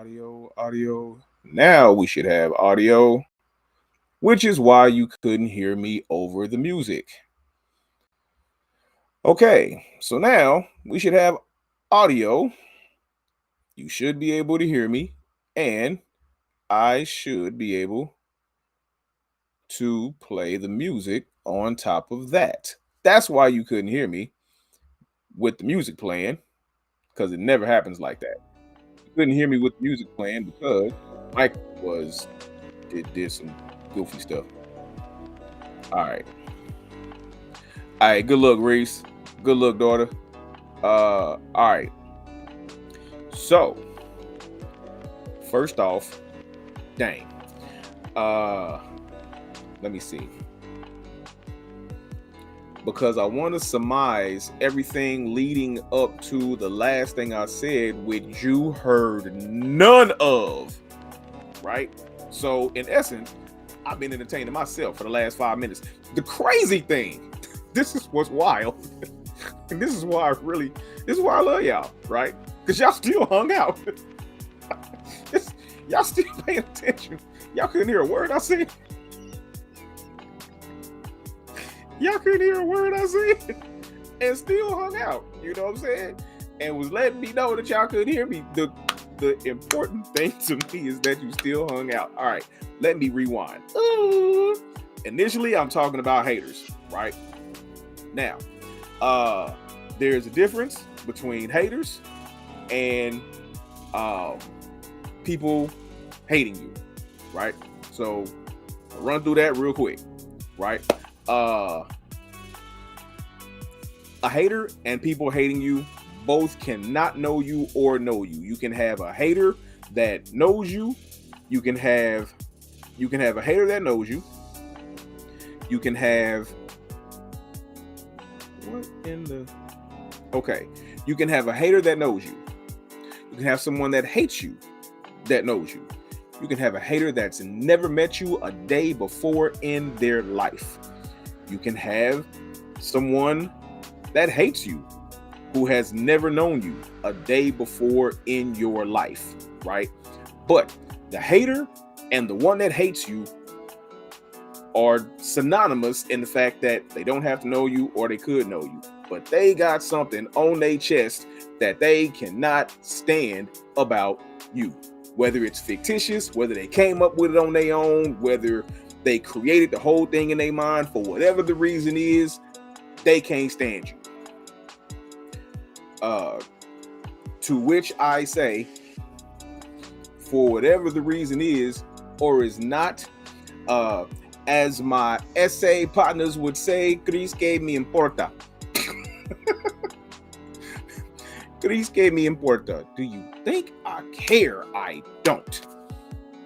Audio. Now we should have audio, which is why you couldn't hear me over the music. Okay, so now we should have audio. You should be able to hear me, and I should be able to play the music on top of that. That's why you couldn't hear me with the music playing, because it never happens like that. You couldn't hear me with the music playing because Mike was it did some goofy stuff. All right. All right, good luck, Reese. Good luck, daughter. All right. So, first off, dang. Uh, let me see. Because I want to surmise everything leading up to the last thing I said, which you heard none of, right? So, in essence, I've been entertaining myself for the last 5 minutes. The crazy thing, this is what's wild, and this is why I love y'all, right? Because y'all still hung out. Y'all still paying attention. Y'all couldn't hear a word I said. Y'all couldn't hear a word I said, and still hung out. You know what I'm saying? And was letting me know that y'all couldn't hear me. The important thing to me is that you still hung out. All right, let me rewind. Initially, I'm talking about haters, right? Now, there's a difference between haters and people hating you, right? So, I'll run through that real quick, right? A hater and people hating you both cannot know you or know you. You can have a hater that knows you. You can have a hater that knows you. You can have you can have a hater that knows you. You can have someone that hates you that knows you. You can have a hater that's never met you a day before in their life. You can have someone that hates you who has never known you a day before in your life, right? But the hater and the one that hates you are synonymous in the fact that they don't have to know you or they could know you, but they got something on their chest that they cannot stand about you. Whether it's fictitious, whether they came up with it on their own, whether they created the whole thing in their mind, for whatever the reason is, they can't stand you. To which I say, for whatever the reason is or is not, as my essay partners would say, Chris que me importa. Chris que me importa. Do you think I care? I don't.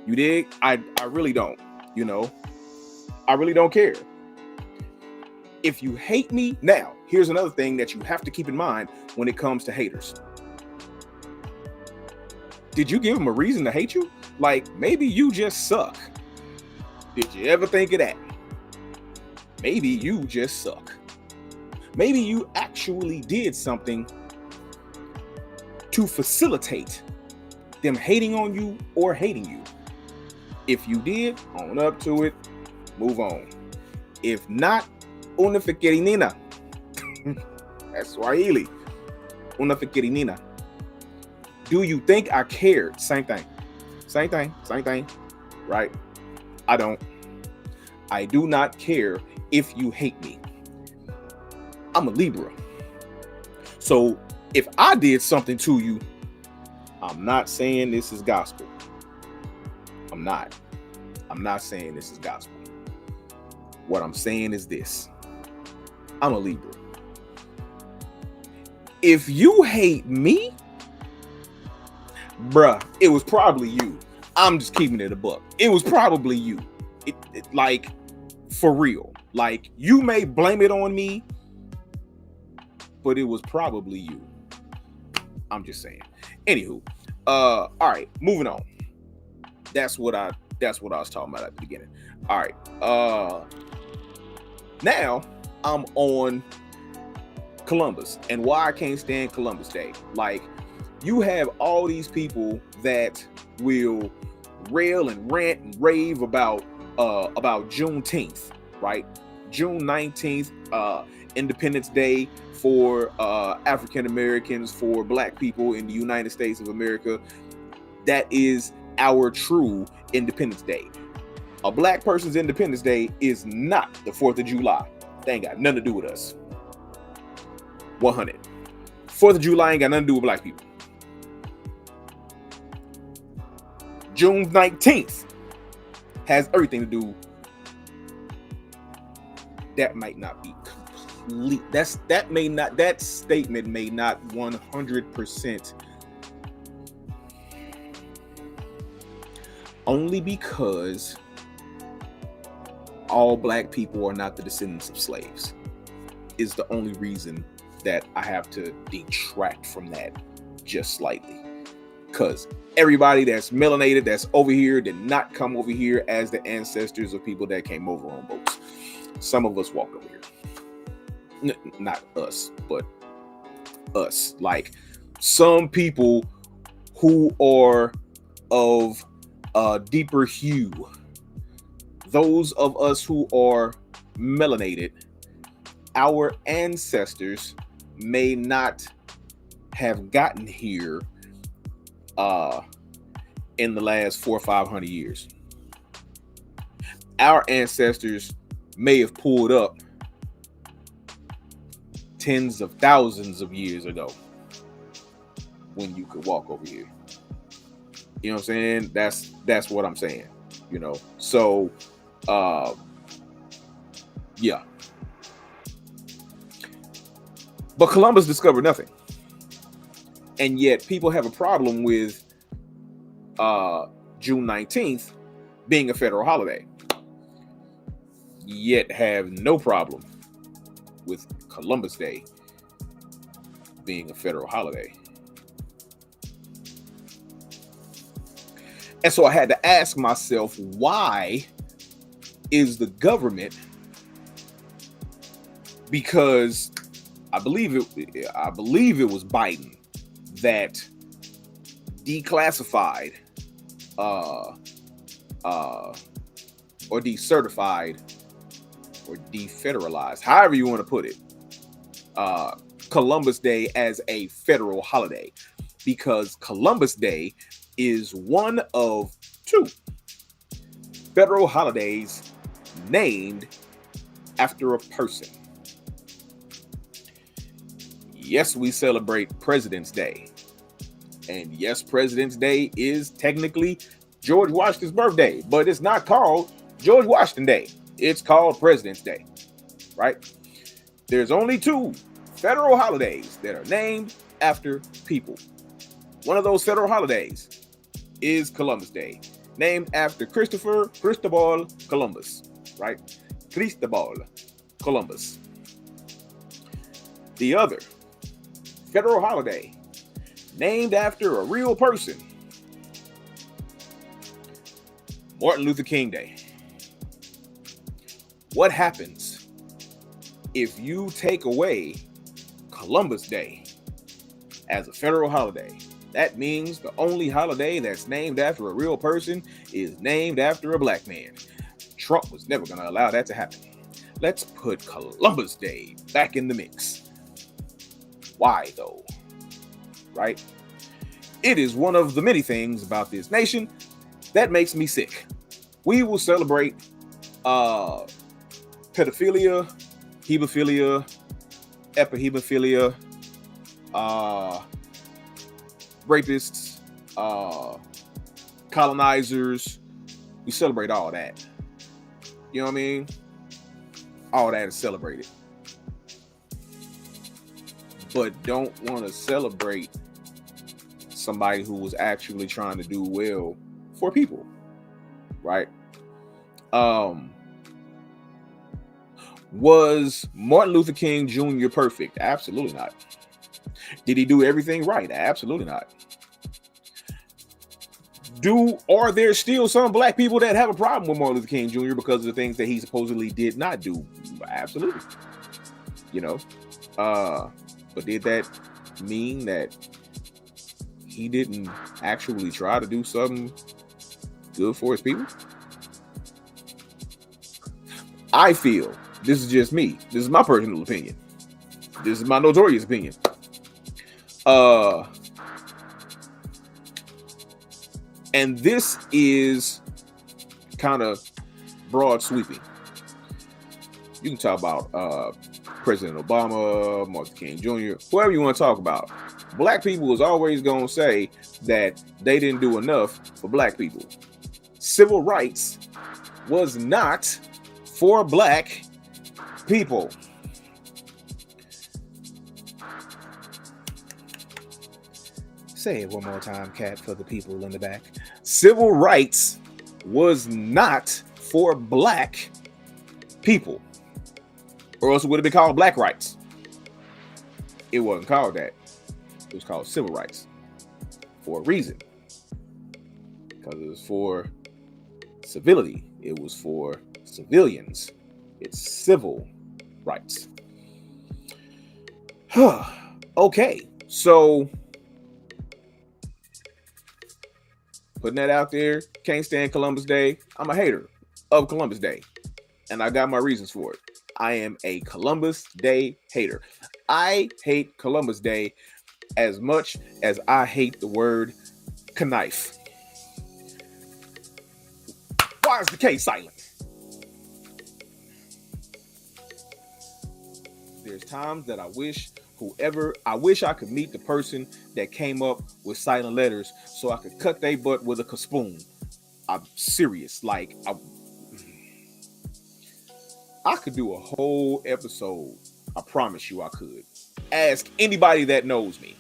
You dig? I really don't. You know, I really don't care. If you hate me, now, here's another thing that you have to keep in mind when it comes to haters. Did you give them a reason to hate you? Like, maybe you just suck. Did you ever think of that? Maybe you just suck. Maybe you actually did something to facilitate them hating on you or hating you. If you did, own up to it, move on. If not, una fikirinina. That's Swahili. Una fikirinina. Do you think I cared? Same thing. Right? I don't. I do not care if you hate me. I'm a Libra. So if I did something to you, I'm not saying this is gospel. I'm not saying this is gospel. What I'm saying is this. I'm a Libra. If you hate me, bruh, it was probably you. I'm just keeping it a buck. It was probably you. Like, for real. Like, you may blame it on me, but it was probably you. I'm just saying. Anywho, all right, moving on. That's what I was talking about at the beginning. All right. Now I'm on Columbus and why I can't stand Columbus Day. Like, You have all these people that will rail and rant and rave about Juneteenth, right? June 19th, Independence Day for African Americans, for Black people in the United States of America. That is our true Independence Day. A Black person's Independence Day is not the 4th of July. They ain't got nothing to do with us. 100. 4th of July ain't got nothing to do with Black people. June 19th has everything to do. That might not be complete. That statement may not 100%, only because all Black people are not the descendants of slaves is the only reason that I have to detract from that just slightly. Because everybody that's melanated, that's over here, did not come over here as the ancestors of people that came over on boats. Some of us walked over here. Not us, but us. Like some people who are of a deeper hue, those of us who are melanated, our ancestors may not have gotten here in the last 400 or 500 years. Our ancestors may have pulled up tens of thousands of years ago when you could walk over here. You know what I'm saying? That's what I'm saying, you know. So yeah. But Columbus discovered nothing. And yet people have a problem with June 19th being a federal holiday. Yet have no problem with Columbus Day being a federal holiday. And so I had to ask myself, why is the government, because I believe it was Biden that declassified or decertified or defederalized, however you want to put it, Columbus Day as a federal holiday, because Columbus Day is one of two federal holidays named after a person. Yes, we celebrate President's Day. And yes, President's Day is technically George Washington's birthday, but it's not called George Washington Day. It's called President's Day, right? There's only two federal holidays that are named after people. One of those federal holidays is Columbus Day, named after Cristobal Columbus, right? Cristobal Columbus. The other federal holiday named after a real person, Martin Luther King Day. What happens if you take away Columbus Day as a federal holiday? That means the only holiday that's named after a real person is named after a Black man. Trump was never going to allow that to happen. Let's put Columbus Day back in the mix. Why though? Right? It is one of the many things about this nation that makes me sick. We will celebrate pedophilia, hebephilia, epihebephilia, rapists, colonizers. We celebrate all that. You know what I mean? All that is celebrated. But don't want to celebrate somebody who was actually trying to do well for people, right? Was Martin Luther King Jr. perfect? Absolutely not. Did he do everything right? Absolutely not. Are there still some Black people that have a problem with Martin Luther King Jr. because of the things that he supposedly did not do? Absolutely. You know, but did that mean that he didn't actually try to do something good for his people? I feel, this is just me, this is my personal opinion, this is my notorious opinion, and this is kind of broad sweeping. You can talk about President Obama, Martin King Jr., whoever you want to talk about. Black people is always going to say that they didn't do enough for black people. Civil rights was not for black people. Say it one more time, Cat, for the people in the back. Civil rights was not for black people, or else it would have been called black rights. It wasn't called that. It was called civil rights for a reason, because it was for civility. It was for civilians. It's civil rights. Okay, so putting that out there, can't stand Columbus Day. I'm a hater of Columbus Day, and I got my reasons for it. I am a Columbus Day hater. I hate Columbus Day as much as I hate the word knife. Why is the K silent? There's times that I wish I could meet the person that came up with silent letters so I could cut their butt with a spoon. I'm serious. Like, I could do a whole episode. I promise you I could. Ask anybody that knows me.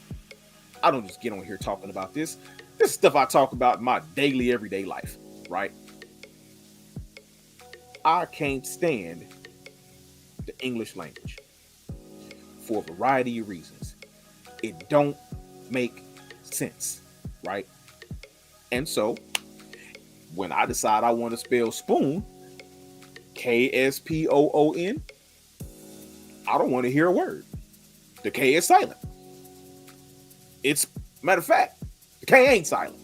I don't just get on here talking about this. This is stuff I talk about in my daily, everyday life, right? I can't stand the English language for a variety of reasons. It don't make sense, right? And so, when I decide I want to spell spoon, K-S-P-O-O-N, I don't want to hear a word. The K is silent. It's, matter of fact, the K ain't silent.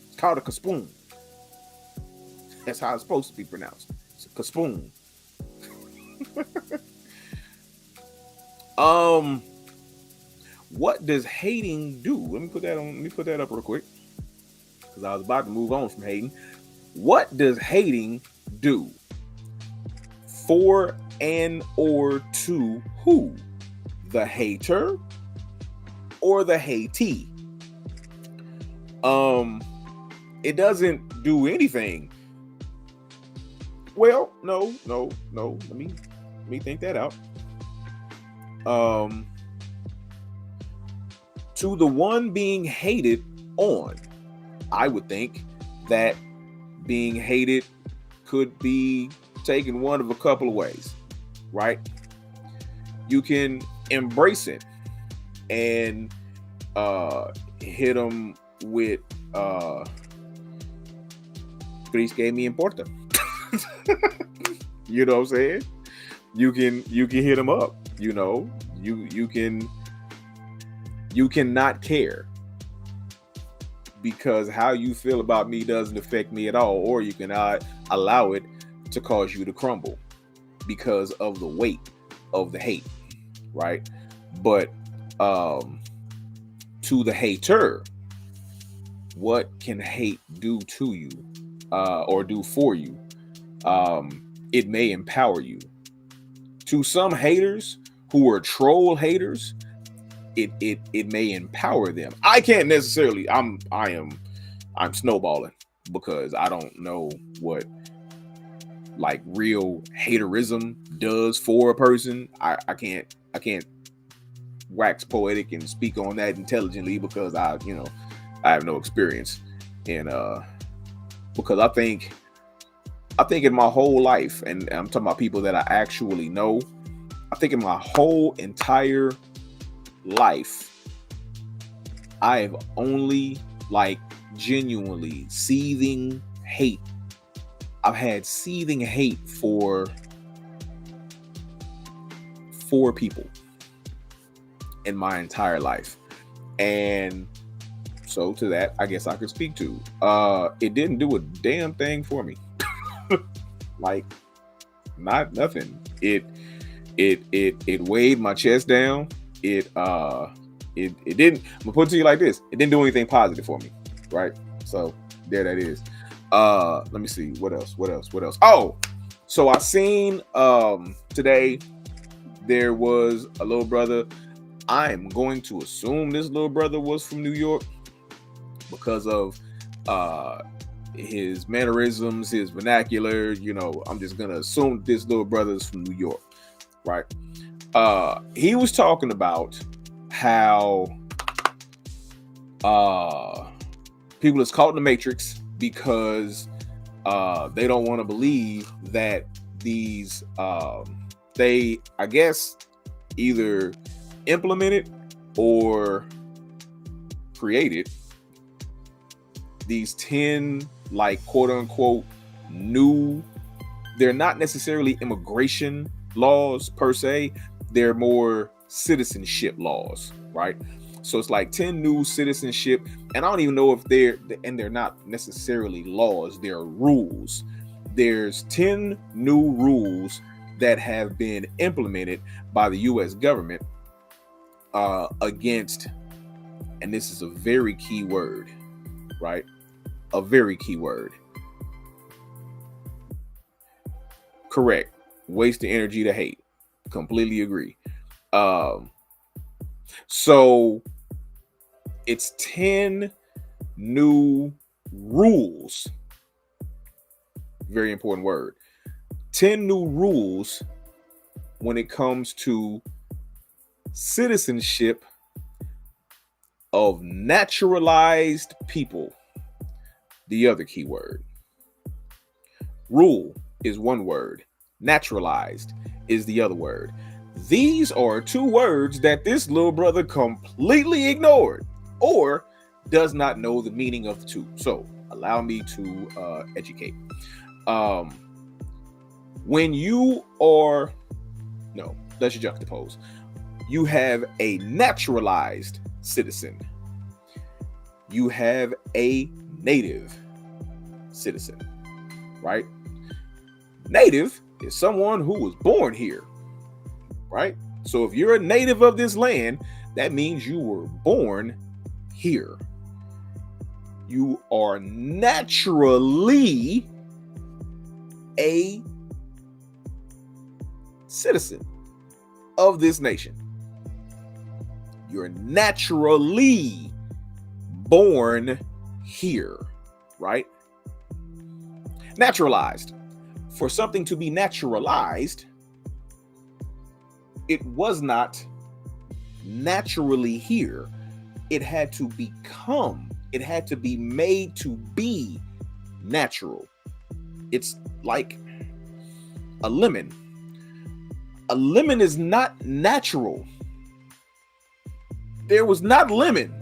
It's called a spoon. That's how it's supposed to be pronounced. It's a spoon. What does hating do? Let me put that up real quick, because I was about to move on from hating. What does hating do? For and or to who? The hater or the hatee? It doesn't do anything. Well, no. Let me think that out. To the one being hated on, I would think that being hated could be taken one of a couple of ways, right? You can embrace it and hit them with Chris que me importa. You know what I'm saying? You can hit them up. You know, you can not care because how you feel about me doesn't affect me at all, or you can allow it to cause you to crumble because of the weight of the hate, right? But to the hater, what can hate do to you or do for you? It may empower you. To some haters who are troll haters, it may empower them. I can't necessarily. I'm snowballing because I don't know what like real haterism does for a person. I can't wax poetic and speak on that intelligently because I have no experience. And because I think in my whole life, and I'm talking about people that I actually know, I think in my whole entire life, I've only genuinely seething hate. I've had seething hate for 4 people in my entire life. And So to that, I guess I could speak to. It didn't do a damn thing for me. Like, nothing. It weighed my chest down. It didn't. I'm gonna put it to you like this: it didn't do anything positive for me, right? So there that is. Let me see what else. Oh, so I seen today there was a little brother. I am going to assume this little brother was from New York because of his mannerisms, his vernacular. You know, I'm just gonna assume this little brother is from New York, right? He was talking about how people is caught in the matrix because they don't want to believe that these they, I guess, either implemented or created these 10 like quote unquote new, they're not necessarily immigration laws per se, they're more citizenship laws, right? So it's like 10 new citizenship, and I don't even know if they're not necessarily laws, they're rules. There's 10 new rules that have been implemented by the US government against, and this is a very key word, right? A very key word. Correct. Waste the energy to hate. Completely agree. So it's 10 new rules. Very important word. 10 new rules when it comes to citizenship of naturalized people. The other key word. Rule is one word. Naturalized is the other word. These are two words that this little brother completely ignored or does not know the meaning of the two. So allow me to educate. When you are, no, let's juxtapose. You have a naturalized citizen. You have a native citizen, right? Native is someone who was born here, right? So if you're a native of this land, that means you were born here. You are naturally a citizen of this nation. You're naturally born here, right? Naturalized. For something to be naturalized, it was not naturally here. It had to become, it had to be made to be natural. It's like a lemon. A lemon is not natural. There was not lemon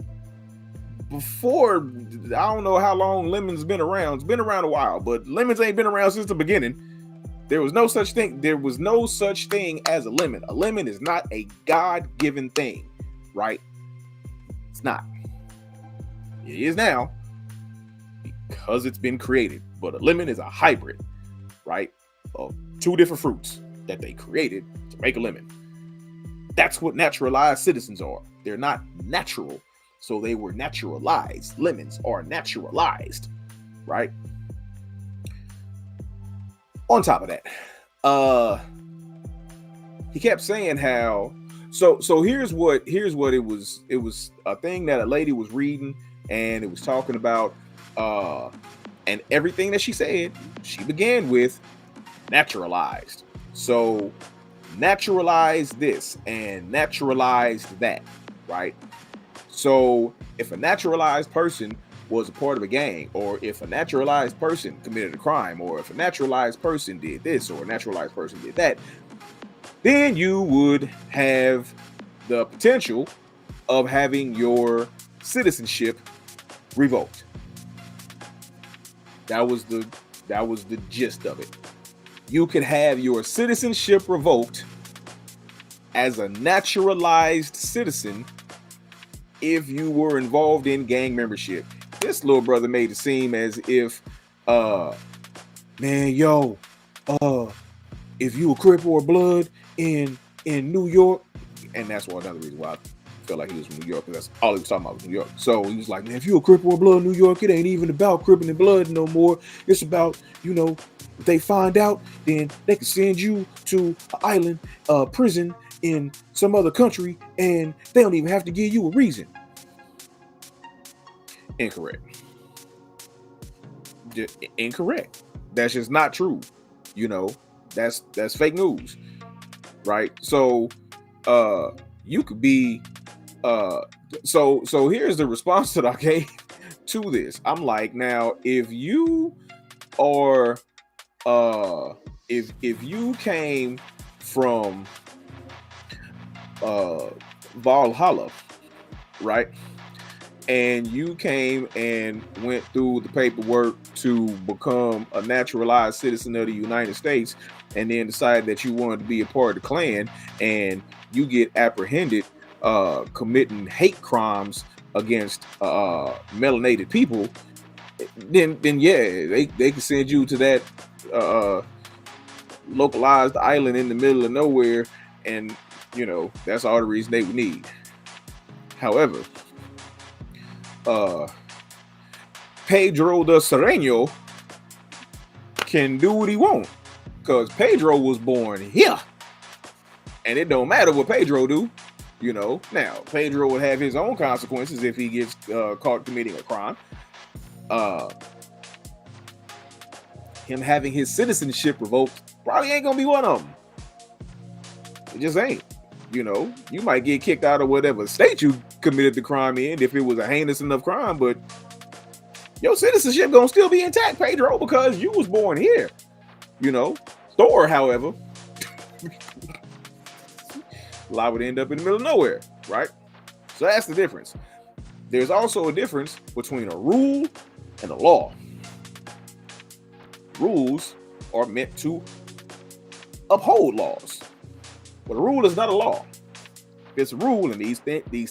before. I don't know how long lemon's been around. It's been around a while, but lemons ain't been around since the beginning. There was no such thing. There was no such thing as a lemon. A lemon is not a God-given thing, right? It's not. It is now because it's been created. But a lemon is a hybrid, right? Of two different fruits that they created to make a lemon. That's what naturalized citizens are. They're not natural, so they were naturalized. Lemons are naturalized, right? On top of that, he kept saying how. So here's what it was. It was a thing that a lady was reading, and it was talking about, and everything that she said, she began with naturalized. So naturalize this and naturalize that, right? So if a naturalized person was a part of a gang, or if a naturalized person committed a crime, or if a naturalized person did this, or a naturalized person did that, then you would have the potential of having your citizenship revoked. That was the gist of it. You could have your citizenship revoked as a naturalized citizen if you were involved in gang membership. This little brother made it seem as if, man, yo, if you a Crip or Blood in New York, and that's one another reason why I felt like he was from New York, because that's all he was talking about was New York. So he was like, man, if you a Crip or Blood in New York, it ain't even about Cripping and Blood no more. It's about, you know, if they find out, then they can send you to an island, prison in some other country, and they don't even have to give you a reason. Incorrect. Incorrect. That's just not true. You know, that's fake news, right? So you could be so here's the response that I gave to this. I'm like, now if you are if you came from Valhalla, right, and you came and went through the paperwork to become a naturalized citizen of the United States, and then decided that you wanted to be a part of the Klan, and you get apprehended committing hate crimes against melanated people, then yeah, they can send you to that localized island in the middle of nowhere, and you know that's all the reason they would need. However, Pedro the Sereno can do what he wants, because Pedro was born here, and it don't matter what Pedro do. You know, now Pedro would have his own consequences if he gets caught committing a crime. Him having his citizenship revoked probably ain't gonna be one of them. It just ain't. You know, you might get kicked out of whatever state you committed the crime in if it was a heinous enough crime, but your citizenship gonna still be intact, Pedro, because you was born here. You know, Thor, however, life would end up in the middle of nowhere, right? So that's the difference. There's also a difference between a rule and a law. Rules are meant to uphold laws, but a rule is not a law. It's a rule, and these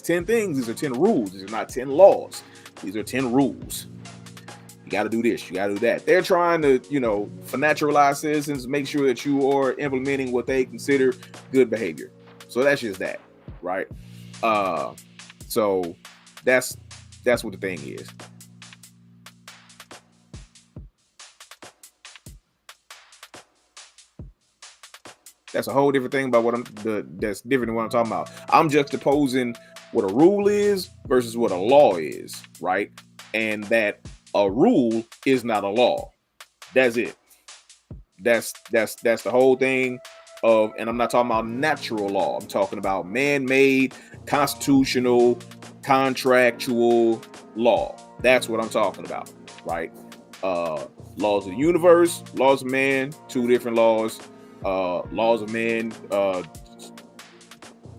10 things, these are 10 rules. These are not 10 laws. These are 10 rules. You got to do this. You got to do that. They're trying to, you know, for naturalized citizens, make sure that you are implementing what they consider good behavior. So that's just that, right? So that's what the thing is. That's a whole different thing about that's different than what I'm talking about. I'm juxtaposing what a rule is versus what a law is, right? And that a rule is not a law. That's it. That's the whole thing of, and I'm not talking about natural law. I'm talking about man-made, constitutional, contractual law. That's what I'm talking about, right? Laws of the universe, laws of man, two different laws. Laws of man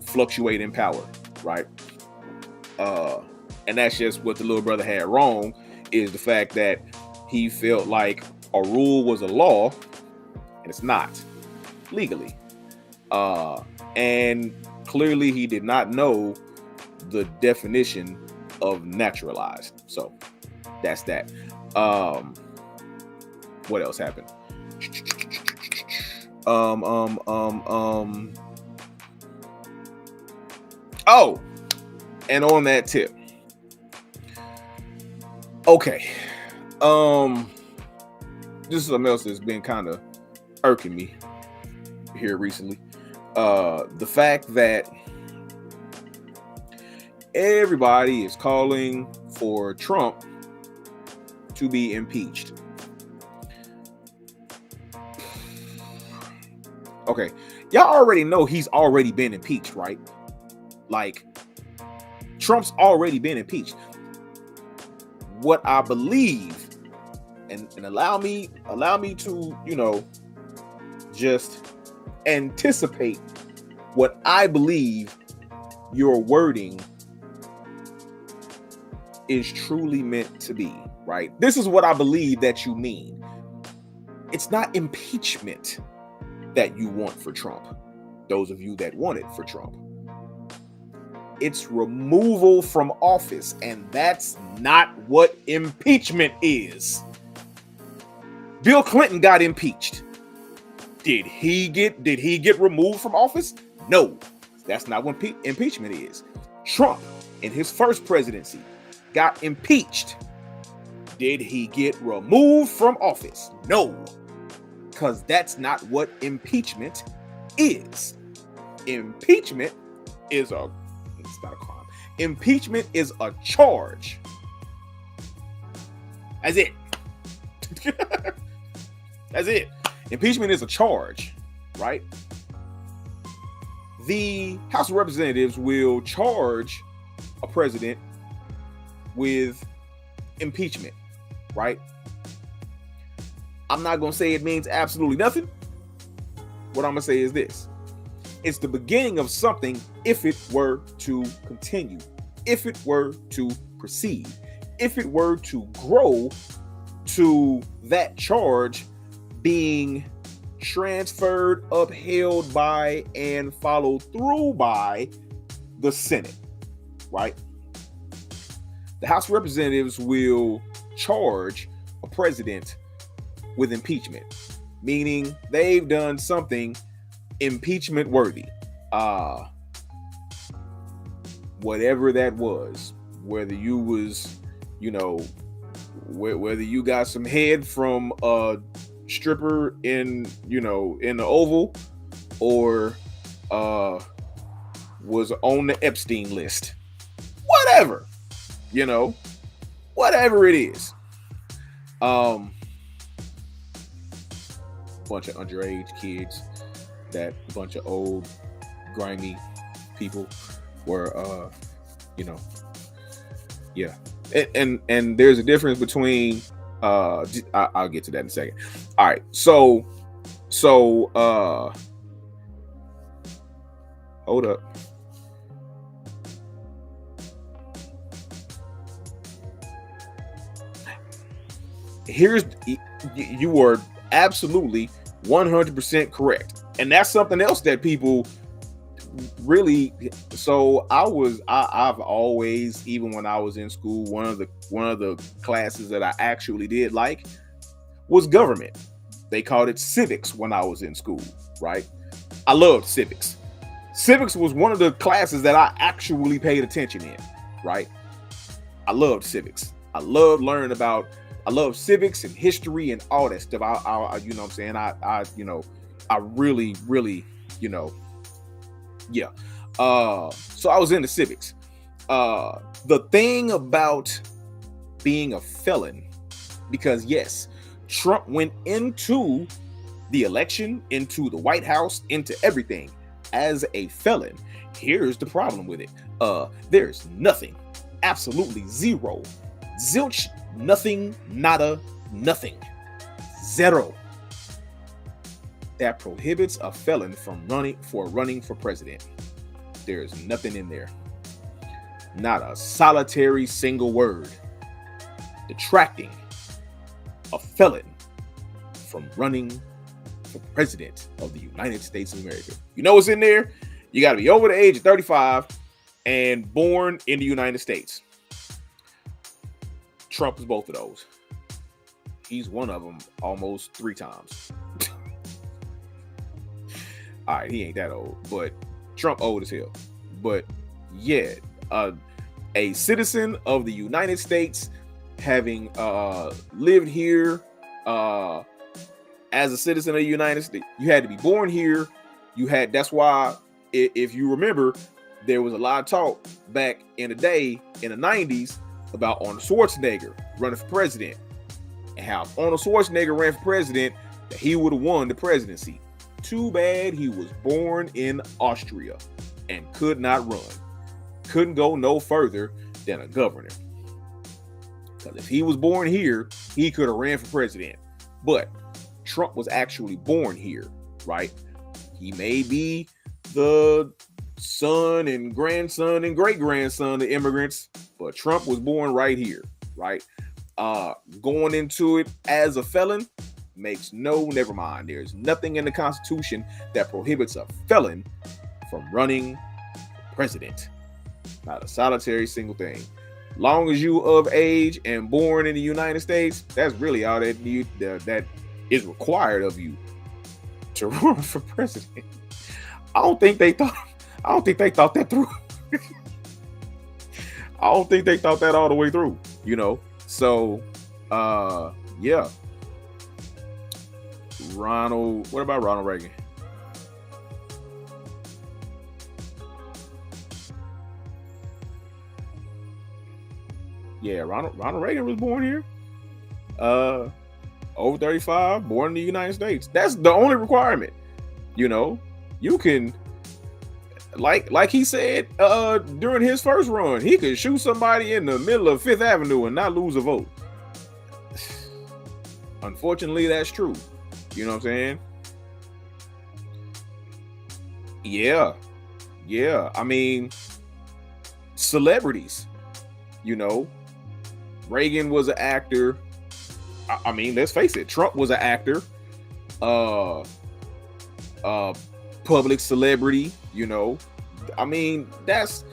fluctuate in power, right? And that's just what the little brother had wrong, is the fact that he felt like a rule was a law, and it's not legally. And clearly he did not know the definition of naturalized. So that's that. What else happened? Oh, and on that tip, okay, this is something else that's been kind of irking me here recently. The fact that everybody is calling for Trump to be impeached. Okay, y'all already know he's already been impeached, right? Like, Trump's already been impeached. What I believe, and allow me to, you know, just anticipate what I believe your wording is truly meant to be, right? This is what I believe that you mean. It's not impeachment that you want for Trump. Those of you that want it for Trump. It's removal from office, and that's not what impeachment is. Bill Clinton got impeached. Did he get removed from office? No, that's not what impeachment is. Trump, in his first presidency, got impeached. Did he get removed from office? No, because that's not what impeachment is. Impeachment is it's not a crime. Impeachment is a charge. That's it. That's it. Impeachment is a charge, right? The House of Representatives will charge a president with impeachment, right? I'm not going to say it means absolutely nothing. What I'm going to say is this. It's the beginning of something if it were to continue, if it were to proceed, if it were to grow to that charge being transferred, upheld by, and followed through by the Senate, right? The House of Representatives will charge a president with impeachment, meaning they've done something impeachment worthy. Whatever that was, whether you was, whether you got some head from a stripper in the Oval, or was on the Epstein list, whatever it is. Bunch of underage kids, that bunch of old grimy people were yeah, and there's a difference between I'll get to that in a second. All right, so hold up. You were absolutely 100% correct, and that's something else that people really. So I've always, even when I was in school, one of the classes that I actually did like was government. They called it civics when I was in school, right? I loved civics. Civics was one of the classes that I actually paid attention in, right? I loved civics. I loved learning about. I love civics and history and all that stuff. I you know what I'm saying? I really, yeah. So I was into civics. The thing about being a felon, because yes, Trump went into the election, into the White House, into everything as a felon. Here's the problem with it. There's nothing, absolutely zero, zilch, nothing, nada, nothing, zero, that prohibits a felon from running for president. There's nothing in there. Not a solitary single word detracting a felon from running for president of the United States of America. You know what's in there? You got to be over the age of 35 and born in the United States. Trump is both of those. He's one of them almost 3 times. All right, he ain't that old, but Trump old as hell. But yeah, a citizen of the United States, having lived here as a citizen of the United States, you had to be born here. That's why, if you remember, there was a lot of talk back in the day, in the 90s, about Arnold Schwarzenegger running for president, and how Arnold Schwarzenegger ran for president, that he would have won the presidency. Too bad he was born in Austria and could not run. Couldn't go no further than a governor. Because if he was born here, he could have ran for president. But Trump was actually born here, right? He may be the son and grandson and great-grandson of immigrants, but Trump was born right here, right? Going into it as a felon never mind. There's nothing in the Constitution that prohibits a felon from running for president. Not a solitary single thing. Long as you of age and born in the United States, that's really all that is required of you to run for president. I don't think they thought that through. I don't think they thought that all the way through, So yeah. What about Ronald Reagan? Yeah, Ronald Reagan was born here. Over 35, born in the United States. That's the only requirement. You can, like he said during his first run, he could shoot somebody in the middle of Fifth Avenue and not lose a vote. Unfortunately, that's true. You know what I'm saying? Yeah. I mean, celebrities. Reagan was an actor. I mean, let's face it. Trump was an actor. Public celebrity. I mean, that's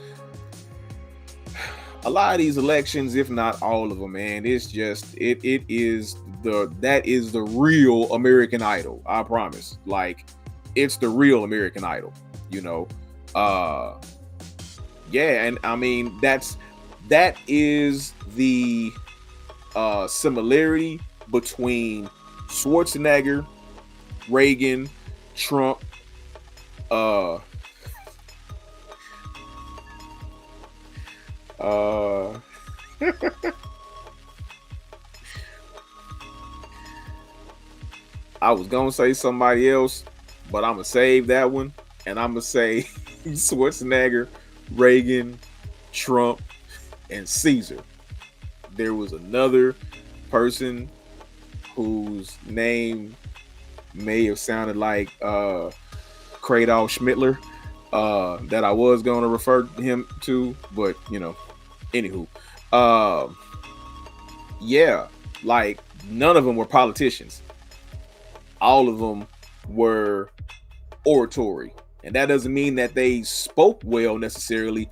a lot of these elections, if not all of them, man. It's just that is the real American Idol. I promise. Like, it's the real American Idol. Yeah, and I mean that is the similarity between Schwarzenegger, Reagan, Trump, I was gonna say somebody else, but I'm gonna save that one, and I'm gonna say Schwarzenegger, Reagan, Trump, and Caesar. There was another person whose name may have sounded like Kratos Schmittler that I was going to refer him to, but anywho, yeah, like none of them were politicians. All of them were oratory, and that doesn't mean that they spoke well necessarily,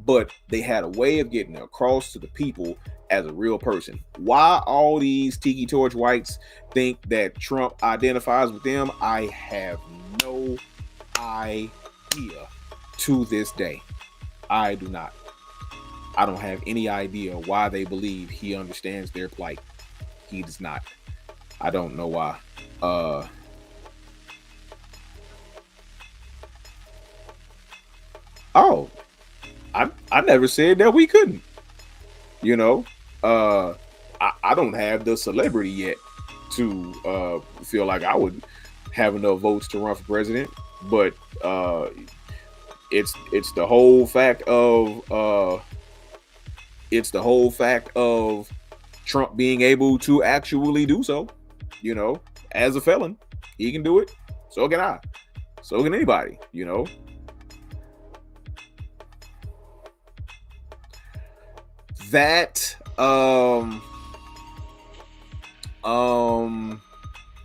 but they had a way of getting across to the people as a real person. Why all these tiki torch whites think that Trump identifies with them, I have no idea to this day. I do not. I don't have any idea why they believe he understands their plight. He does not. I don't know why. I never said that we couldn't. I don't have the celebrity yet to feel like I would have enough votes to run for president, but it's the whole fact of Trump being able to actually do so. As a felon, he can do it. So can I. So can anybody. That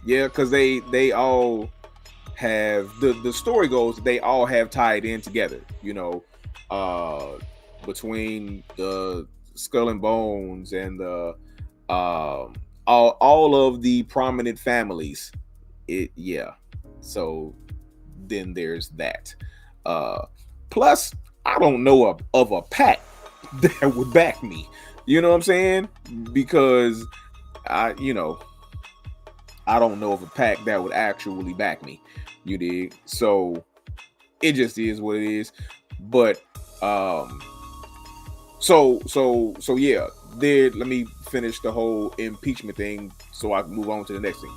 yeah, because they all have the story goes they all have tied in together, between the Skull and Bones and the all of the prominent families. So then there's that. Plus, I don't know of a pack that would back me. You know what I'm saying? Because I don't know of a pack that would actually back me. You dig? So it just is what it is. But so yeah. Let me finish the whole impeachment thing so I can move on to the next thing.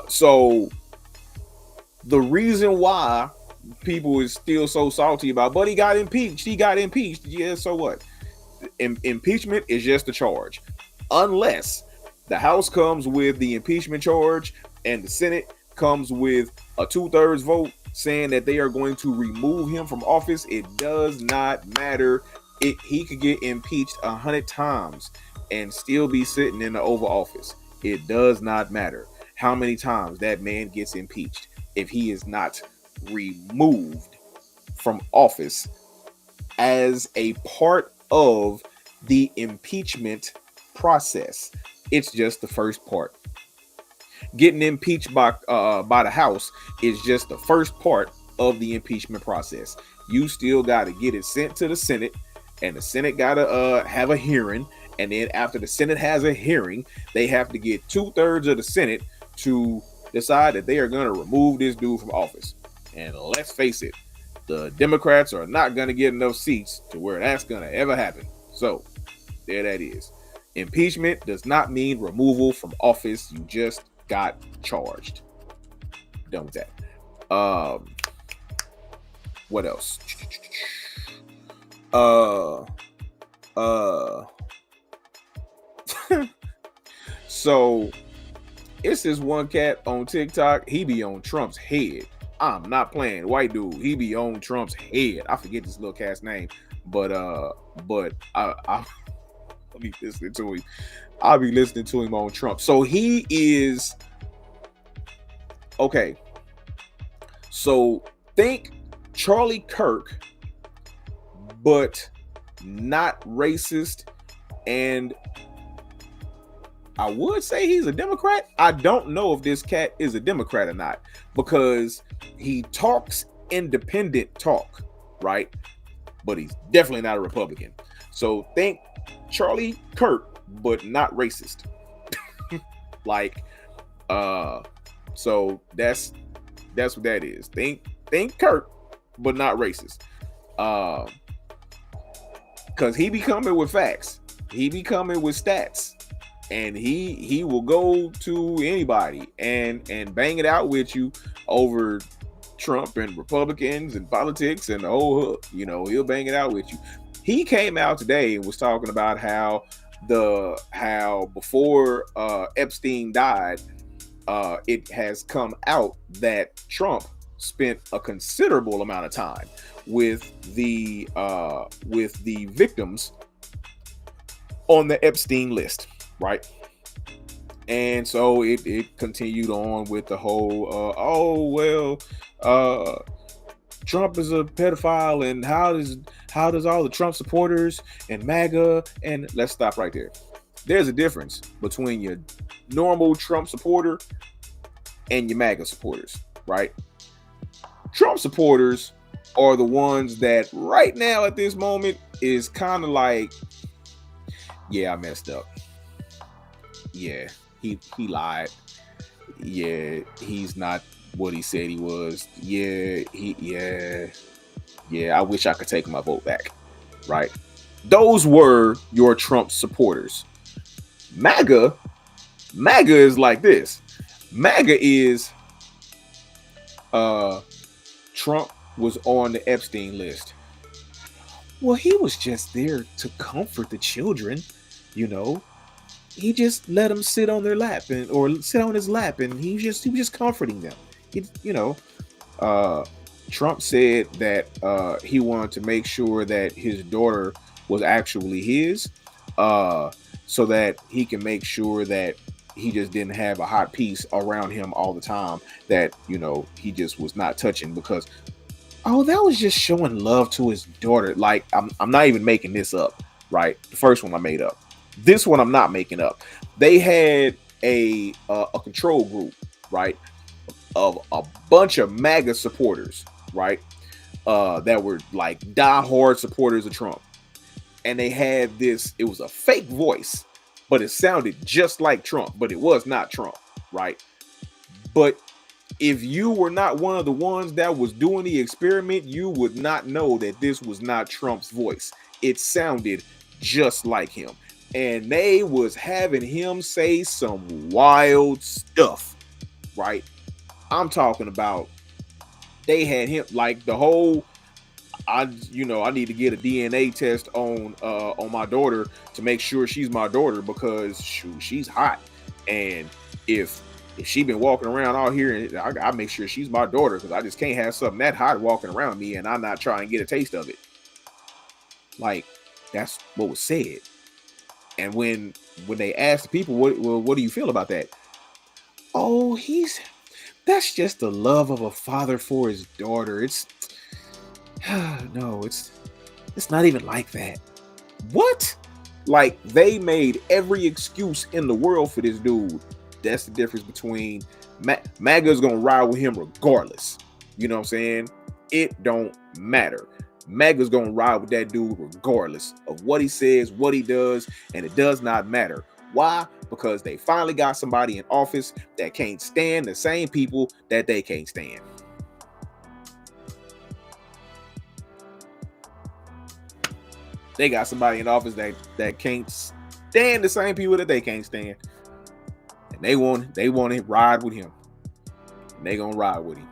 So the reason why people is still so salty about, but he got impeached. Yeah, so what? Impeachment is just a charge. Unless the House comes with the impeachment charge and the Senate comes with a 2/3 vote saying that they are going to remove him from office, it does not matter. He could get impeached 100 times and still be sitting in the Oval Office. It does not matter how many times that man gets impeached. If he is not removed from office, as a part of the impeachment process. It's just the first part. Getting impeached by the House is just the first part of the impeachment process. You still got to get it sent to the Senate, and the Senate got to have a hearing. And then after the Senate has a hearing, they have to get 2/3 of the Senate to decide that they are going to remove this dude from office. And let's face it, the Democrats are not going to get enough seats to where that's going to ever happen. So there that is. Impeachment does not mean removal from office. You just got charged. Done with that. What else? So it's this one cat on TikTok. He be on Trump's head. I'm not playing. White dude. He be on Trump's head. I forget this little cat's name, but I'll be listening to him. I'll be listening to him on Trump. So he is okay. So think Charlie Kirk, but not racist. And I would say he's a Democrat. I don't know if this cat is a Democrat or not, because he talks independent talk, right? But he's definitely not a Republican. So think Charlie Kirk, but not racist. Like, so that's what that is. Think Kirk, but not racist. Because he be coming with facts. He be coming with stats. And he will go to anybody and bang it out with you over Trump and Republicans and politics and the whole hook. You know, he'll bang it out with you. He came out today and was talking about how before Epstein died, it has come out that Trump spent a considerable amount of time with the victims on the Epstein list, right? And so it continued on with the whole Trump is a pedophile, and how does all the Trump supporters and MAGA, and let's stop right there. There's a difference between your normal Trump supporter and your MAGA supporters, right? Trump supporters are the ones that right now at this moment is kind of like, yeah, I messed up. Yeah, he lied. Yeah, he's not what he said he was. Yeah, I wish I could take my vote back. Right? Those were your Trump supporters. MAGA is like this. MAGA is Trump was on the Epstein list. Well, he was just there to comfort the children, you know. He just let them sit on their lap or sit on his lap, and he was just comforting them. Trump said that he wanted to make sure that his daughter was actually his, so that he can make sure that he just didn't have a hot piece around him all the time that, you know, he just was not touching, because that was just showing love to his daughter. Like, I'm not even making this up, right? The first one I made up. This one I'm not making up. They had a control group, right, of a bunch of MAGA supporters, right, that were like diehard supporters of Trump. And they had this, it was a fake voice, but it sounded just like Trump, but it was not Trump, right? But if you were not one of the ones that was doing the experiment, you would not know that this was not Trump's voice. It sounded just like him. And they was having him say some wild stuff, right? I'm talking about, they had him like the whole, I need to get a DNA test on my daughter to make sure she's my daughter, because she's hot. And if she been walking around out here, I make sure she's my daughter, because I just can't have something that hot walking around me and I'm not trying to get a taste of it. Like, that's what was said. And when they asked the people, what do you feel about that? Oh, that's just the love of a father for his daughter. It's It's not even like that. What? Like, they made every excuse in the world for this dude. That's the difference between MAGA's gonna ride with him regardless. You know what I'm saying? It don't matter. MAGA's gonna ride with that dude regardless of what he says, what he does, and it does not matter. Why? Because they finally got somebody in office that can't stand the same people that they can't stand. They got somebody in office that can't stand the same people that they can't stand. And they want to ride with him. And they gonna ride with him.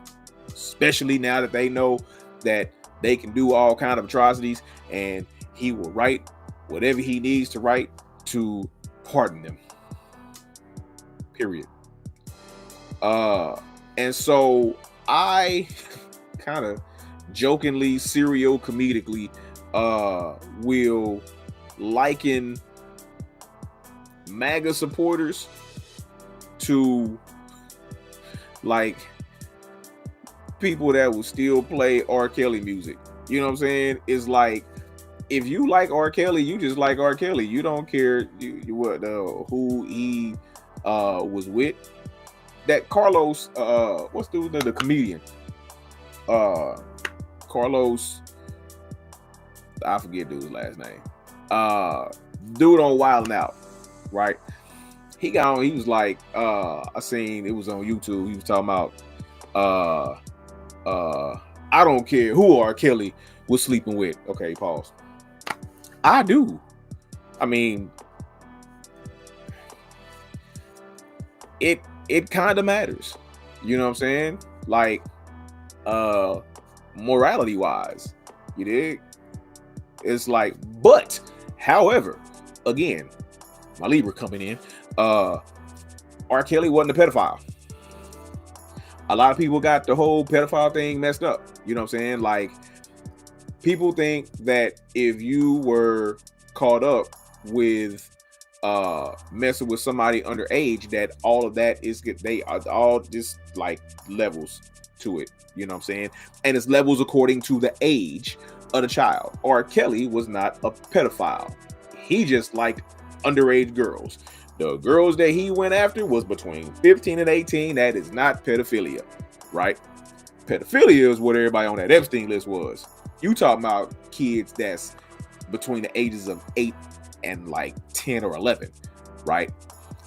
Especially now that they know that they can do all kind of atrocities and he will write whatever he needs to write to pardon them. Period. And so I kind of jokingly, serial comedically will liken MAGA supporters to like people that will still play R. Kelly music. You know what I'm saying? It's like, if you like R. Kelly, you just like R. Kelly. You don't care who he was with. That Carlos, what's the comedian? Carlos, I forget dude's last name. Dude on Wild 'N Out, right? He was like, I seen it was on YouTube. He was talking about I don't care who R. Kelly was sleeping with. Okay, pause. I do. I mean, it kind of matters. You know what I'm saying? Like, morality wise, you dig? It's like, but however, again, my Libra coming in, R. Kelly wasn't a pedophile. A lot of people got the whole pedophile thing messed up. You know what I'm saying? Like, people think that if you were caught up with messing with somebody underage, that all of that is good. They are all just like levels to it. You know what I'm saying? And it's levels according to the age of the child. R. Kelly was not a pedophile. He just liked underage girls. The girls that he went after was between 15 and 18. That is not pedophilia, right? Pedophilia is what everybody on that Epstein list was. You talking about kids that's between the ages of 8 and like 10 or 11, right?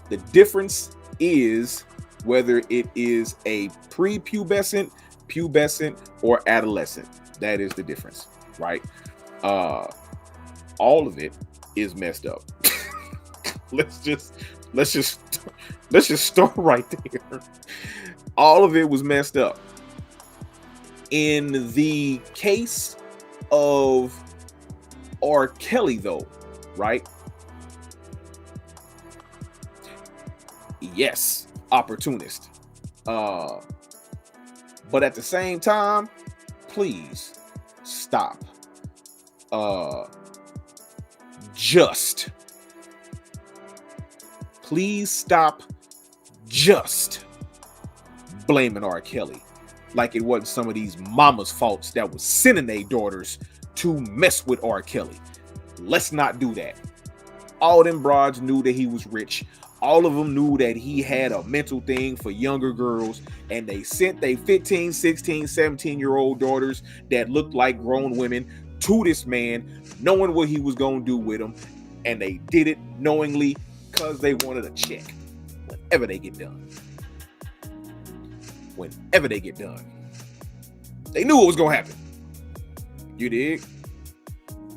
The difference is whether it is a prepubescent, pubescent, or adolescent. That is the difference, right? All of it is messed up. let's just start right there. All of it was messed up. In the case of R. Kelly, though, right? Yes, opportunist. But at the same time, please stop. Please stop just blaming R. Kelly like it wasn't some of these mamas' faults that was sending their daughters to mess with R. Kelly. Let's not do that. All them broads knew that he was rich. All of them knew that he had a mental thing for younger girls, and they sent their 15, 16, 17-year-old daughters that looked like grown women to this man, knowing what he was going to do with them, and they did it knowingly because they wanted a check whenever they get done. Whenever they get done. They knew what was going to happen. You dig?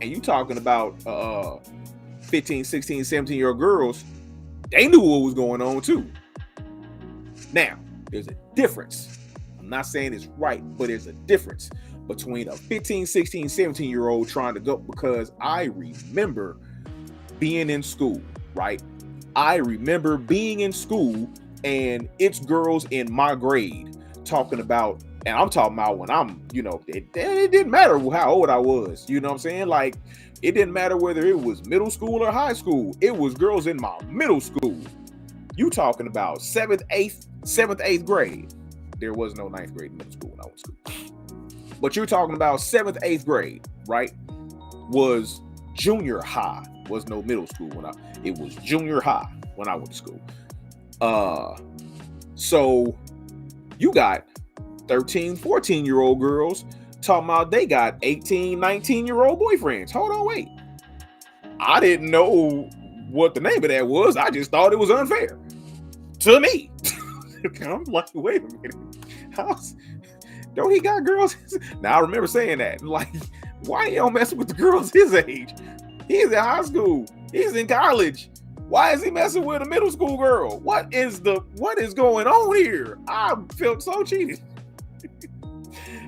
And you talking about 15, 16, 17-year-old girls, they knew what was going on too. Now, there's a difference. I'm not saying it's right, but there's a difference between a 15, 16, 17-year-old trying to go, because I remember being in school, right? I remember being in school and it's girls in my grade talking about, and I'm talking about when I'm, it didn't matter how old I was. You know what I'm saying? Like, it didn't matter whether it was middle school or high school. It was girls in my middle school. You talking about 7th, 8th grade. There was no 9th grade middle school when I went to school. But you're talking about 7th, 8th grade, right? was junior high. Was no middle school it was junior high when I went to school. So you got 13, 14-year-old girls talking about they got 18, 19-year-old boyfriends. Hold on, wait. I didn't know what the name of that was. I just thought it was unfair to me. I'm like, wait a minute. Don't he got girls? Now I remember saying that. Like, why he don't mess with the girls his age? He's in high school. He's in college. Why is he messing with a middle school girl? What is going on here? I felt so cheated.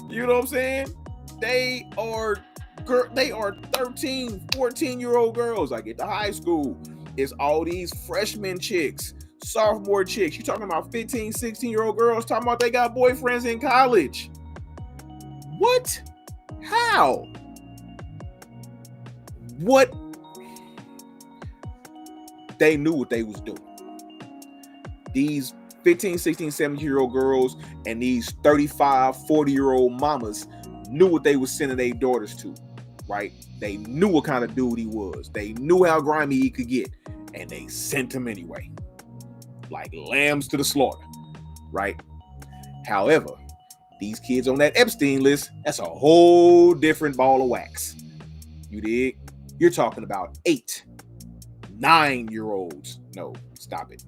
You know what I'm saying? They are 13, 14-year-old girls. I get to high school. It's all these freshman chicks, sophomore chicks. You talking about 15, 16-year-old girls talking about they got boyfriends in college. What? How? What? They knew what they was doing. These 15, 16, 17-year-old girls and these 35, 40-year-old mamas knew what they was sending their daughters to, right? They knew what kind of dude he was. They knew how grimy he could get, and they sent him anyway. Like lambs to the slaughter, right? However, these kids on that Epstein list, that's a whole different ball of wax. You dig? You're talking about 8, 9-year-olds. No, stop it.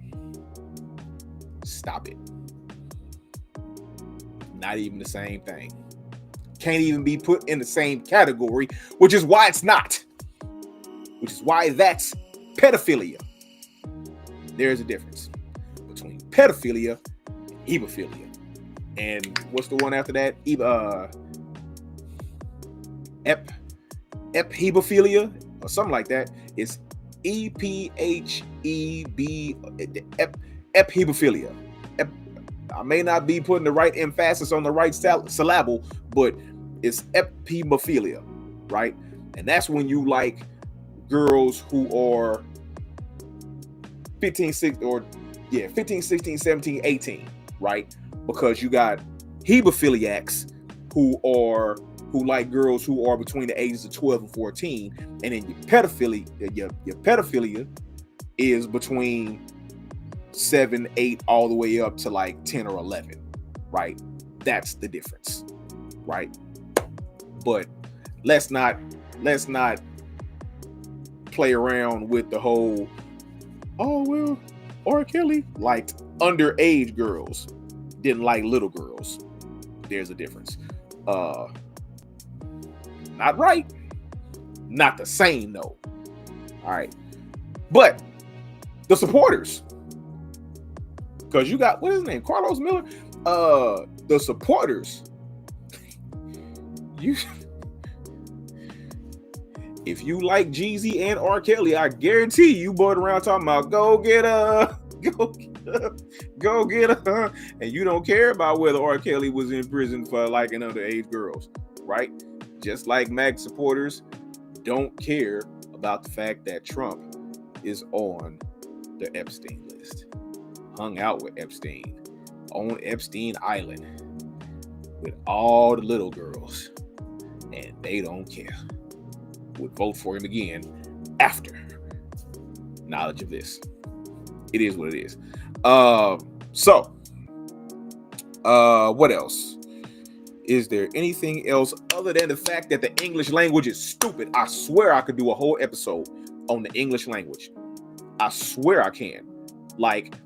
Stop it. Not even the same thing. Can't even be put in the same category, which is why it's not. Which is why that's pedophilia. There's a difference between pedophilia and hebephilia. And what's the one after that? Ephebophilia or something like that. It's ephebophilia. I may not be putting the right emphasis on the right syllable, but it's ephebophilia, right? And that's when you like girls who are 15, 16, 17, 18, right? Because you got hebephiliacs who like girls who are between the ages of 12 and 14, and then your pedophilia is between 7, 8, all the way up to like 10 or 11, right? That's the difference, right? But let's not play around with the whole, oh well, R. Kelly liked underage girls, didn't like little girls. There's a difference. Not right, not the same though. All right, but the supporters, because you got, what is his name, Carlos Miller. The supporters, if you like Jeezy and R. Kelly, I guarantee you bored around talking about go get her, and you don't care about whether R. Kelly was in prison for liking underage girls, right? Just like MAG supporters don't care about the fact that Trump is on the Epstein list, hung out with Epstein, on Epstein Island with all the little girls, and they don't care. Would vote for him again after knowledge of this. It is what it is. So what else? Is there anything else other than the fact that the English language is stupid? I swear I could do a whole episode on the English language. I swear I can. Like,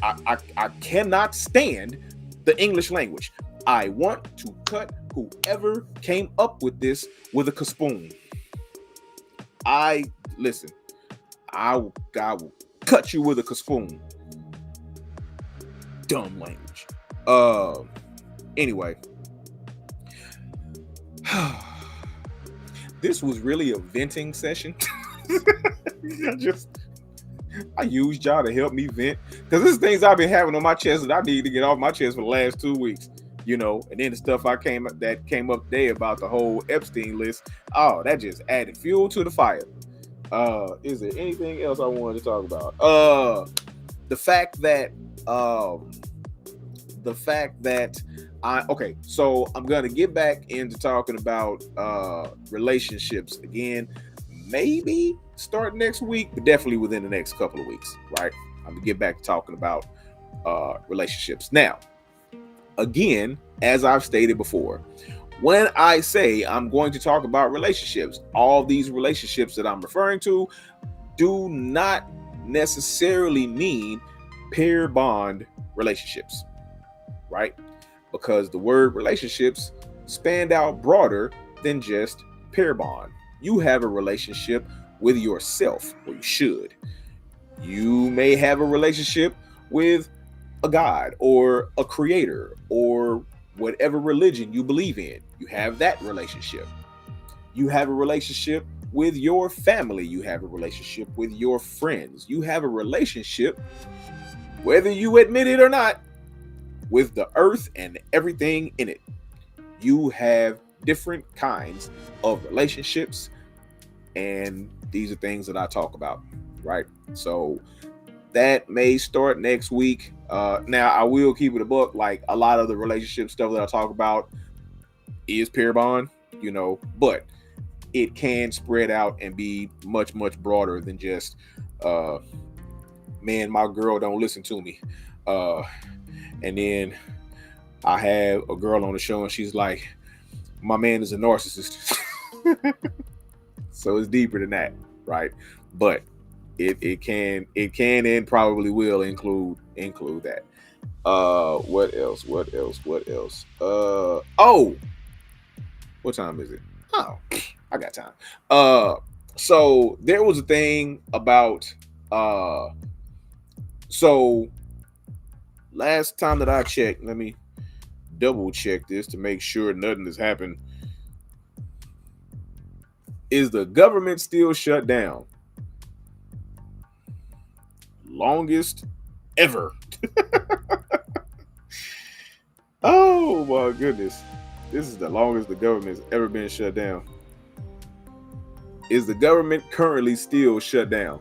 I cannot stand the English language. I want to cut whoever came up with this with a spoon. I will cut you with a spoon. Dumb language. Anyway. This was really a venting session. I used y'all to help me vent, because there's things I've been having on my chest that I need to get off my chest for the last 2 weeks, you know. And then the stuff that came up today about the whole Epstein list, oh, that just added fuel to the fire. Is there anything else I wanted to talk about? The fact that Okay, so I'm gonna get back into talking about relationships again, maybe start next week, but definitely within the next couple of weeks, right? I'm gonna get back to talking about relationships. Now, again, as I've stated before, when I say I'm going to talk about relationships, all these relationships that I'm referring to do not necessarily mean pair bond relationships, right? Because the word relationships spanned out broader than just pair bond. You have a relationship with yourself, or you should. You may have a relationship with a God or a creator or whatever religion you believe in. You have that relationship. You have a relationship with your family. You have a relationship with your friends. You have a relationship, whether you admit it or not, with the earth and everything in it. You have different kinds of relationships, and these are things that I talk about, right? So that may start next week. Now I will keep it a book. Like a lot of the relationship stuff that I talk about is pair bond, but it can spread out and be much, much broader than just, man, my girl don't listen to me. And then I have a girl on the show and she's like, my man is a narcissist. So it's deeper than that, right? But it can and probably will include that. What else? Oh, what time is it? Oh, I got time. So there was a thing about so last time that I checked, let me double check this to make sure nothing has happened. Is the government still shut down? Longest ever. Oh my goodness. This is the longest the government's ever been shut down. Is the government currently still shut down?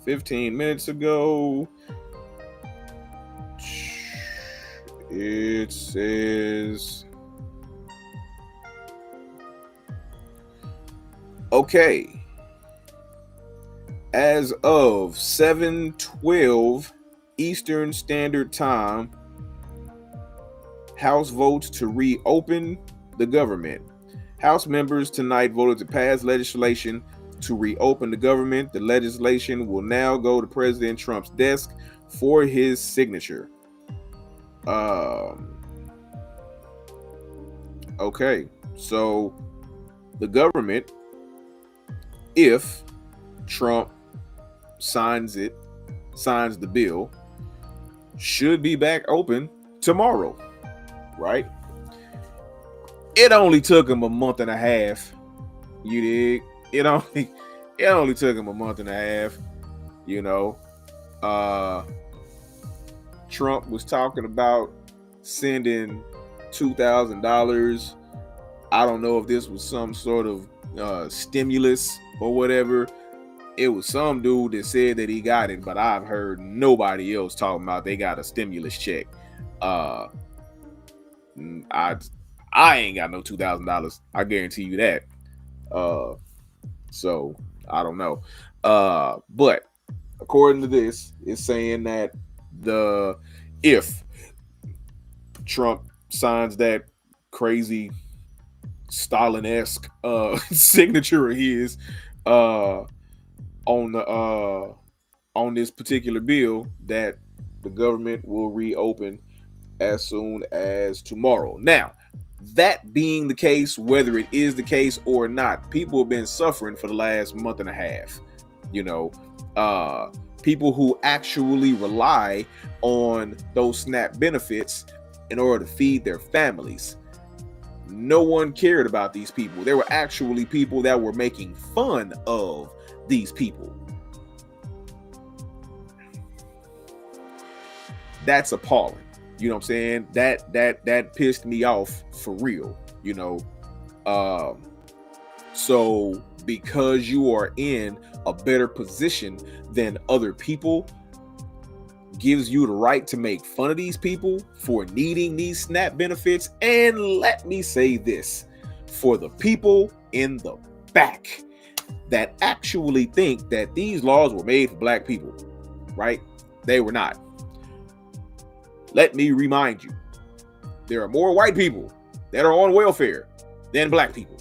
$15 minutes ago, it says, okay, as of 7:12 Eastern Standard Time, House votes to reopen the government. House members tonight voted to pass legislation to reopen the government. The legislation will now go to President Trump's desk for his signature. Okay, so the government, if Trump signs the bill, should be back open tomorrow, right? It only took him a month and a half. You dig? It only took him a month and a half. Trump was talking about sending $2,000. I don't know if this was some sort of stimulus or whatever. It was some dude that said that he got it, but I've heard nobody else talking about they got a stimulus check. I ain't got no $2,000. I guarantee you that. So I don't know. But according to this, it's saying that if Trump signs that crazy Stalin-esque signature of his on this particular bill, that the government will reopen as soon as tomorrow. Now, that being the case, whether it is the case or not, people have been suffering for the last month and a half. People who actually rely on those SNAP benefits in order to feed their families. No one cared about these people. There were actually people that were making fun of these people. That's appalling. You know what I'm saying? That pissed me off for real, So because you are in a better position than other people, gives you the right to make fun of these people for needing these SNAP benefits. And let me say this, for the people in the back that actually think that these laws were made for black people, right? They were not. Let me remind you, there are more white people that are on welfare than black people.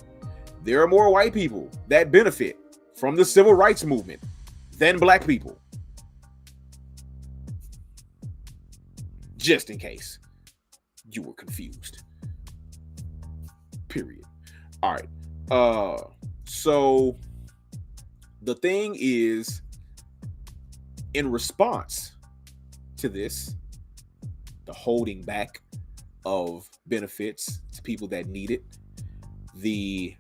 There are more white people that benefit from the civil rights movement than black people. Just in case you were confused. Period. All right. So the thing is, in response to this, the holding back of benefits to people that need it, the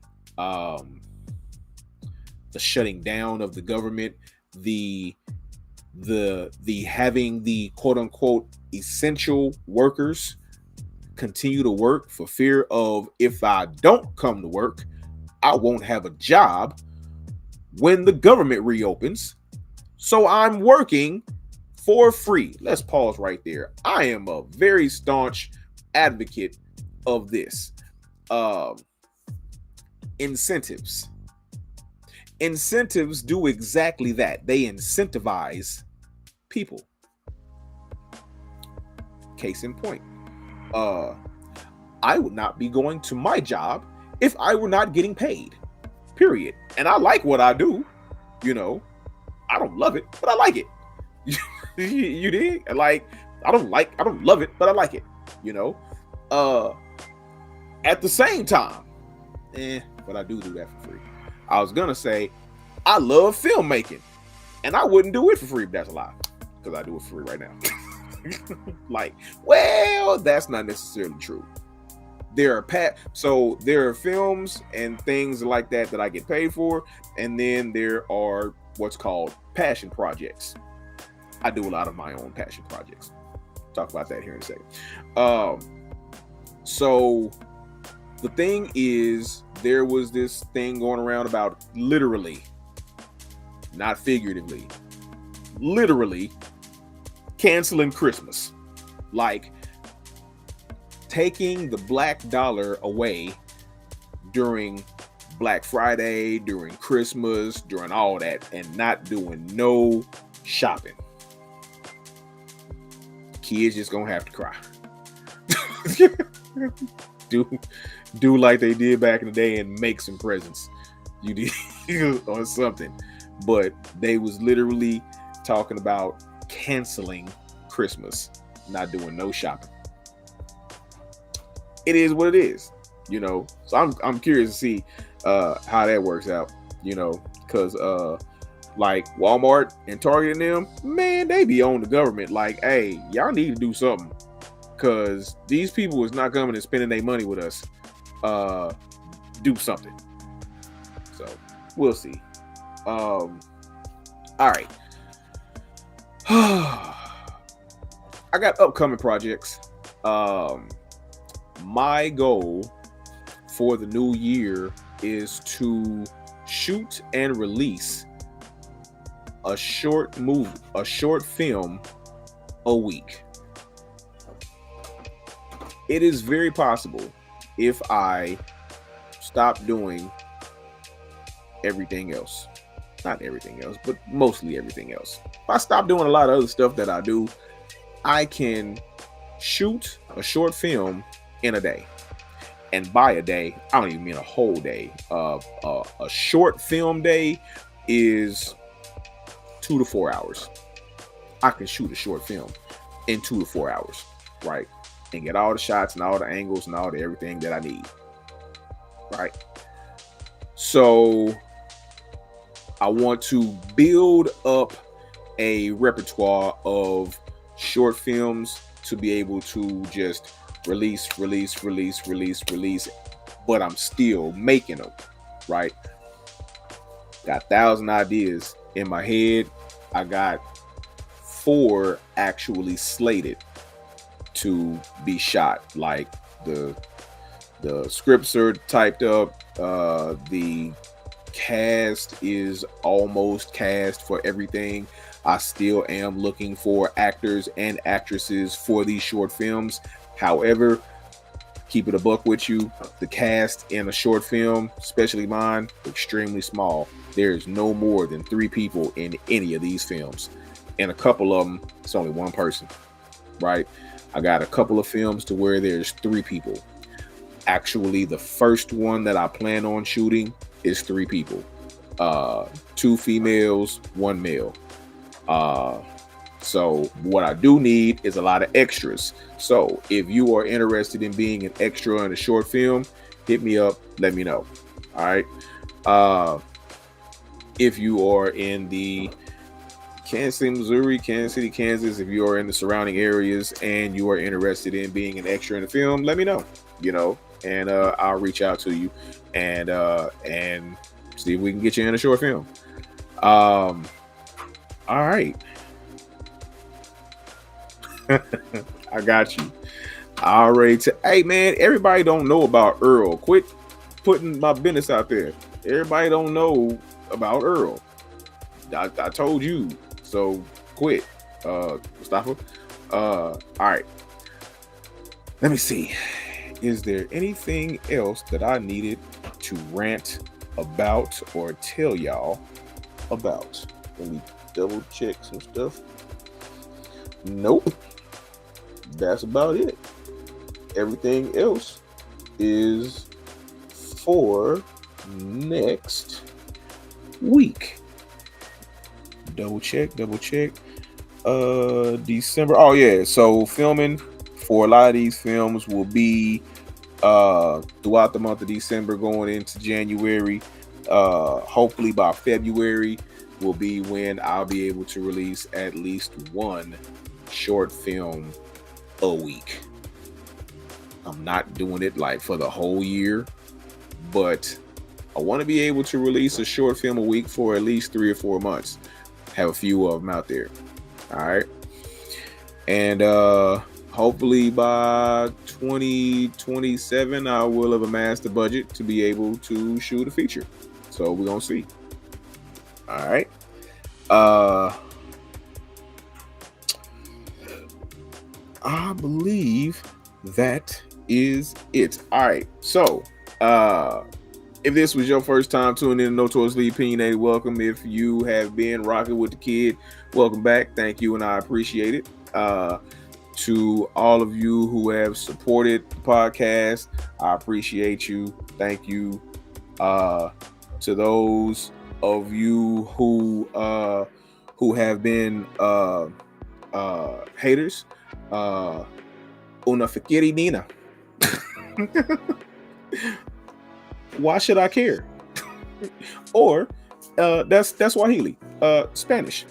shutting down of the government, the having the quote unquote essential workers continue to work for fear of, if I don't come to work, I won't have a job when the government reopens. So I'm working for free. Let's pause right there. I am a very staunch advocate of this. Incentives. Incentives do exactly that. They incentivize people. Case in point. I would not be going to my job if I were not getting paid. Period. And I like what I do. You know, I don't love it, but I like it. You dig? Like, I don't love it, but I like it. You know, at the same time, but I do that for free. I was gonna say I love filmmaking, and I wouldn't do it for free, but that's a lie, because I do it for free right now. Like, well, that's not necessarily true. There are films and things like that I get paid for, and then there are what's called passion projects. I do a lot of my own passion projects. Talk about that here in a second. So the thing is, there was this thing going around about literally, not figuratively, literally canceling Christmas. Like taking the black dollar away during Black Friday, during Christmas, during all that, and not doing no shopping. Kids just gonna have to cry. do like they did back in the day and make some presents. You did or something. But they was literally talking about canceling Christmas, not doing no shopping. It is what it is, you know. So I'm curious to see how that works out, you know, because like Walmart and Target and them, man, they be on the government like, hey, y'all need to do something, because these people is not coming and spending their money with us. Do something. So we'll see. All right. I got upcoming projects. My goal for the new year is to shoot and release a short film a week. It is very possible, if I stop doing everything else, not everything else, but mostly everything else. If I stop doing a lot of other stuff that I do, I can shoot a short film in a day. And by a day, I don't even mean a whole day. A short film day is 2 to 4 hours. I can shoot a short film in 2 to 4 hours, right? And get all the shots and all the angles and all the everything that I need, right? So I want to build up a repertoire of short films to be able to just release, but I'm still making them, right? Got 1,000 ideas in my head. I got 4 actually slated to be shot. Like the scripts are typed up. The cast is almost cast for everything. I still am looking for actors and actresses for these short films. However, keep it a buck with you. The cast in a short film, especially mine, extremely small. There's no more than 3 people in any of these films. And a couple of them, it's only one person, right? I got a couple of films to where there's 3 people. Actually, the first one that I plan on shooting is 3 people. 2 females, 1 male. So what I do need is a lot of extras. So if you are interested in being an extra in a short film, hit me up, let me know. All right. If you are in the Kansas City, Missouri, Kansas City, Kansas, if you are in the surrounding areas and you are interested in being an extra in the film, let me know, and I'll reach out to you and see if we can get you in a short film. All right. I got you. Hey man, everybody don't know about Earl. Quit putting my business out there. Everybody don't know about Earl. I told you. So quit. Mustafa. All right. Let me see. Is there anything else that I needed to rant about or tell y'all about? Let me double check some stuff. Nope. That's about it. Everything else is for next week. Double check. December. Oh yeah. So filming for a lot of these films will be throughout the month of December going into January. Hopefully by February will be when I'll be able to release at least one short film a week. I'm not doing it like for the whole year, but I want to be able to release a short film a week for at least 3 or 4 months. Have a few of them out there. All right. And hopefully by 2027, I will have amassed the budget to be able to shoot a feature. So we're going to see. All right. I believe that is it. All right. So, if this was your first time tuning in to Notoriously Opinionated, welcome. If you have been rocking with the kid, welcome back. Thank you, and I appreciate it. To all of you who have supported the podcast, I appreciate you. Thank you. To those of you who have been haters, una fikiri nina. Why should I care? Or that's Swahili, Spanish.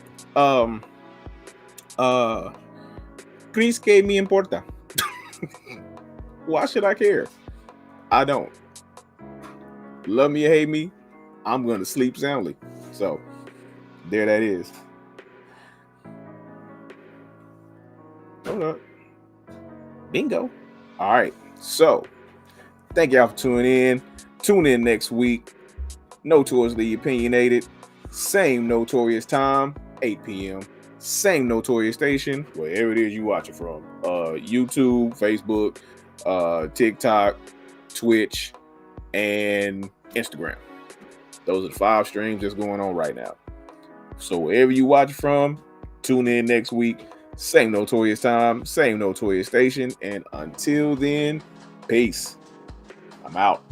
Please que me importa. Why should I care? I don't. Love me or hate me, I'm gonna sleep soundly. So there that is. Hold up. Bingo. All right. So thank y'all for tuning in. Tune in next week. Notoriously Opinionated. Same notorious time, 8 p.m. Same notorious station, wherever it is you watch it from. YouTube, Facebook, TikTok, Twitch, and Instagram. Those are the 5 streams that's going on right now. So wherever you watch it from, tune in next week. Same notorious time, same notorious station. And until then, peace. I'm out.